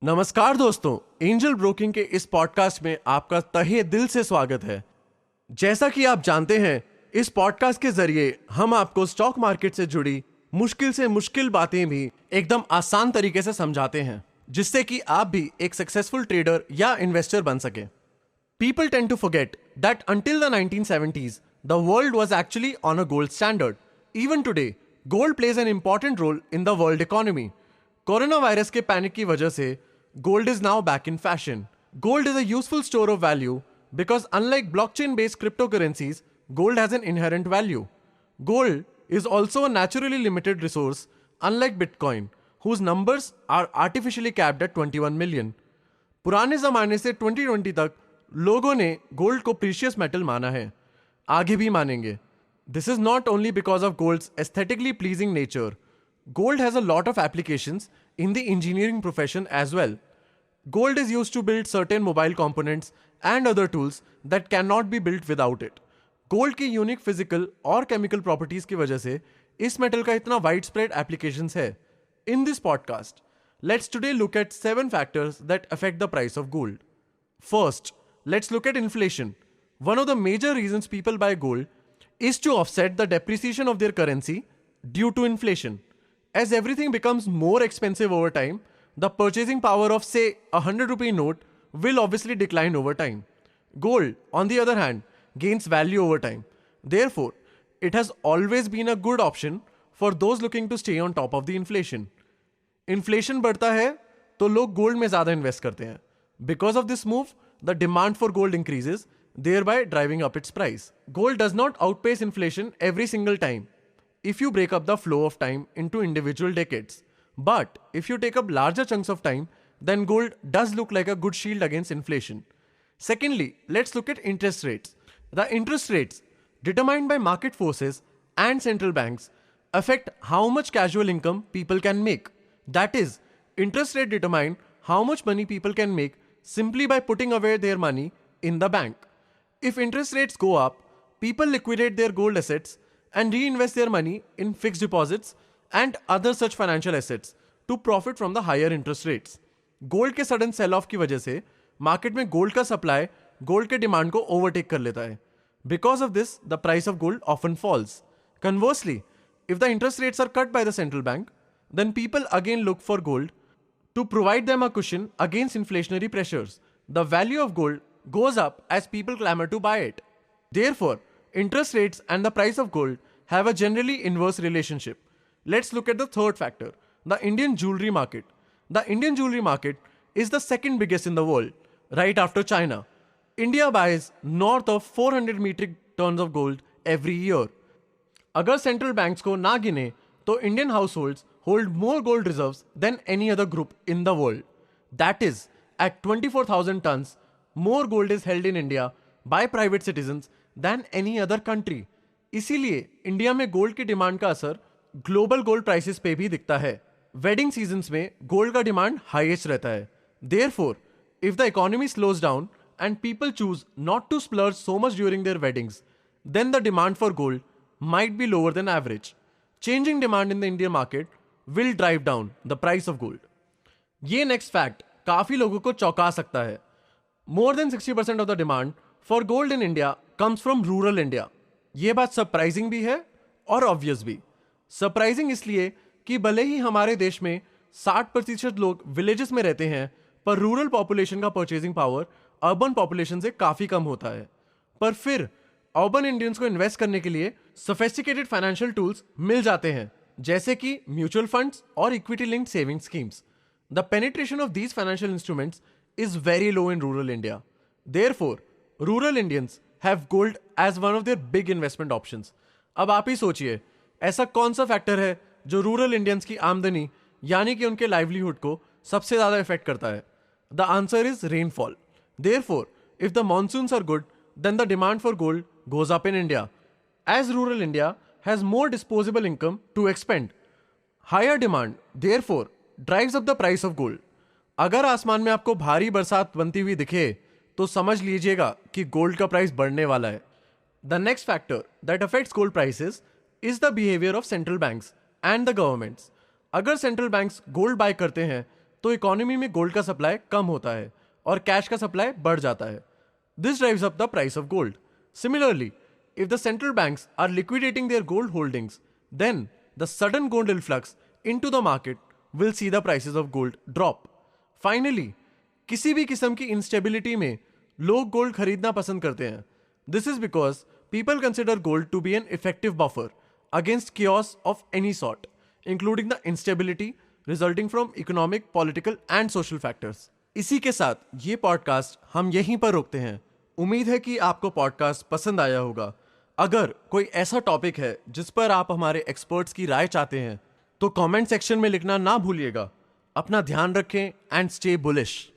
नमस्कार दोस्तों, angel broking के इस पॉडकास्ट में आपका तहे दिल से स्वागत है। जैसा कि आप जानते हैं, इस पॉडकास्ट के जरिए हम आपको स्टॉक मार्केट से जुड़ी मुश्किल से मुश्किल बातें भी एकदम आसान तरीके से समझाते हैं, जिससे कि आप भी एक सक्सेसफुल ट्रेडर या इन्वेस्टर बन सके। People tend to forget that until the 1970s, the world was actually on a gold standard. Even today, gold plays an important role in the world economy. Corona virus के panic की वजह से gold is now back in fashion. Gold is a useful store of value because unlike blockchain-based cryptocurrencies, gold has an inherent value. Gold is also a naturally limited resource, unlike Bitcoin, whose numbers are artificially capped at 21 million. पुराने जमाने से 2020 तक लोगों ने gold को precious metal माना है, आगे भी मानेंगे। This is not only because of golds aesthetically pleasing nature. Gold has a lot of applications in the engineering profession as well. Gold is used to build certain mobile components and other tools that cannot be built without it. Gold की unique physical और chemical properties की वजह से इस metal का इतना wide spread applications है. In this podcast, let's today look at 7 factors that affect the price of gold. First, let's look at inflation. One of the major reasons people buy gold is to offset the depreciation of their currency due to inflation. As everything becomes more expensive over time, the purchasing power of, say, a 100 rupee note will obviously decline over time. Gold, on the other hand, gains value over time. Therefore, it has always been a good option for those looking to stay on top of the inflation. Inflation बढ़ता है तो लोग gold में ज़्यादा invest करते हैं. Because of this move, the demand for gold increases, thereby driving up its price. Gold does not outpace inflation every single time if you break up the flow of time into individual decades. But if you take up larger chunks of time, then gold does look like a good shield against inflation. Secondly, let's look at interest rates. The interest rates, determined by market forces and central banks, affect how much casual income people can make. That is, interest rate determine how much money people can make simply by putting away their money in the bank. If interest rates go up, people liquidate their gold assets and reinvest their money in fixed deposits and other such financial assets to profit from the higher interest rates. Gold के sudden sell off की वजह से market में gold का supply gold के demand को overtake कर लेता है. Because of this the price of gold often falls. Conversely, if the interest rates are cut by the central bank, then people again look for gold to provide them a cushion against inflationary pressures. The value of gold goes up as people clamor to buy it. Therefore, interest rates and the price of gold have a generally inverse relationship. Let's look at the third factor, the Indian jewelry market. The Indian jewelry market is the second biggest in the world, right after China. India buys north of 400 metric tons of gold every year. अगर central banks को ना गिने तो Indian households hold more gold reserves than any other group in the world. That is, at 24,000 tons, more gold is held in India by private citizens than any other country. इसीलिए India में gold की demand का असर global gold prices पे भी दिखता है. Wedding seasons में गोल्ड का डिमांड हाईएस्ट रहता है. Therefore, if the economy slows down and people choose not to splurge so much during their weddings, then the demand for gold might be lower than average. Changing demand in the Indian market will drive down the price of gold. ये next fact काफी लोगों को चौंका सकता है. More than 60% of the demand for gold in India comes from rural India. ये बात surprising भी है और ऑब्वियस भी. सरप्राइजिंग इसलिए कि भले ही हमारे देश में 60% लोग विलेजेस में रहते हैं, पर रूरल पॉपुलेशन का परचेजिंग पावर अर्बन पॉपुलेशन से काफी कम होता है. पर फिर अर्बन इंडियंस को इन्वेस्ट करने के लिए सोफिस्टिकेटेड फाइनेंशियल टूल्स मिल जाते हैं, जैसे कि म्यूचुअल फंड्स और equity linked saving schemes. The penetration of these financial instruments is very low in rural India. Therefore rural Indians have gold as one of their big investment options. अब आप ही सोचिए, ऐसा कौन सा फैक्टर है जो rural Indians की आमदनी यानी कि उनके लाइवलीहुड को सबसे ज्यादा इफेक्ट करता है? The answer is rainfall. Therefore if the monsoons are good, then the demand for gold goes up in India, as rural India has more disposable income to expend. Higher demand, therefore, drives up the price of gold. अगर आसमान में आपको भारी बरसात बनती हुई दिखे तो समझ लीजिएगा कि गोल्ड का प्राइस बढ़ने वाला है. The next factor that affects gold prices is the behavior of central banks and the governments. अगर सेंट्रल बैंक्स गोल्ड बाय करते हैं तो इकोनॉमी में गोल्ड का सप्लाई कम होता है और कैश का सप्लाई बढ़ जाता है. This drives up the price of gold. Similarly, if the central banks are liquidating their gold holdings, then the sudden gold influx into the market will see the prices of gold drop. Finally, किसी भी किस्म की instability में लोग gold खरीदना पसंद करते हैं. This is because people consider gold to be an effective buffer against chaos of any sort, including the instability resulting from economic, political and social factors. इसी के साथ ये पॉडकास्ट हम यहीं पर रोकते हैं. उम्मीद है कि आपको पॉडकास्ट पसंद आया होगा. अगर कोई ऐसा टॉपिक है जिस पर आप हमारे एक्सपर्ट्स की राय चाहते हैं तो कमेंट सेक्शन में लिखना ना भूलिएगा. अपना ध्यान रखें एंड स्टे बुलिश.